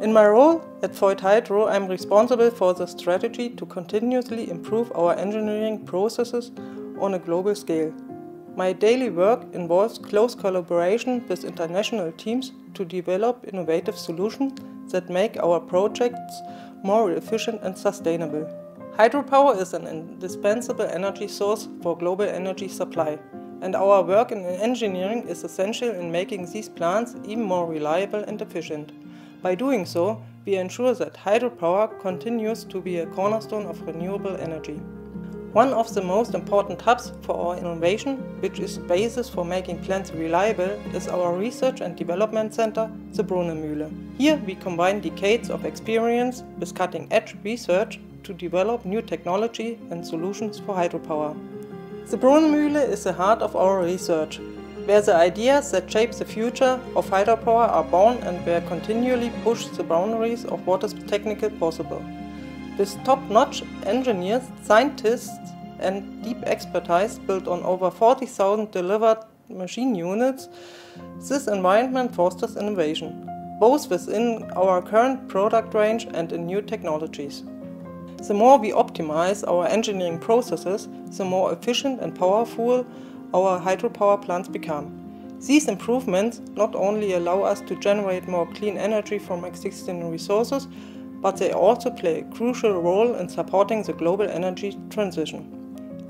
In my role at Voith Hydro, I am responsible for the strategy to continuously improve our engineering processes on a global scale. My daily work involves close collaboration with international teams to develop innovative solutions that make our projects more efficient and sustainable. Hydropower is an indispensable energy source for global energy supply, and our work in engineering is essential in making these plants even more reliable and efficient. By doing so, we ensure that hydropower continues to be a cornerstone of renewable energy. One of the most important hubs for our innovation, which is the basis for making plants reliable, is our Research and Development Center, the Brunnenmühle. Here we combine decades of experience with cutting-edge research to develop new technology and solutions for hydropower. The Brunnenmühle is the heart of our research, where the ideas that shape the future of hydropower are born and where continually push the boundaries of what is technically possible. With top-notch engineers, scientists and deep expertise built on over 40,000 delivered machine units, this environment fosters innovation, both within our current product range and in new technologies. The more we optimize our engineering processes, the more efficient and powerful our hydropower plants become. These improvements not only allow us to generate more clean energy from existing resources, but they also play a crucial role in supporting the global energy transition.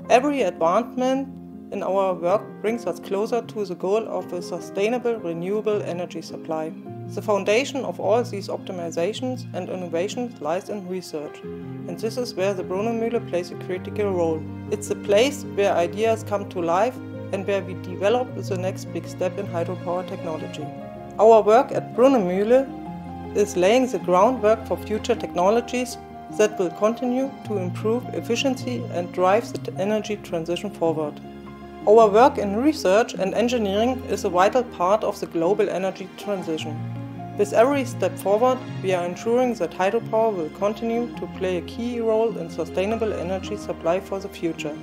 Every advancement in our work brings us closer to the goal of a sustainable, renewable energy supply. The foundation of all these optimizations and innovations lies in research, and this is where the Brunnenmühle plays a critical role. It's a place where ideas come to life and where we develop the next big step in hydropower technology. Our work at Brunnenmühle is laying the groundwork for future technologies that will continue to improve efficiency and drive the energy transition forward. Our work in research and engineering is a vital part of the global energy transition. With every step forward, we are ensuring that hydropower will continue to play a key role in sustainable energy supply for the future.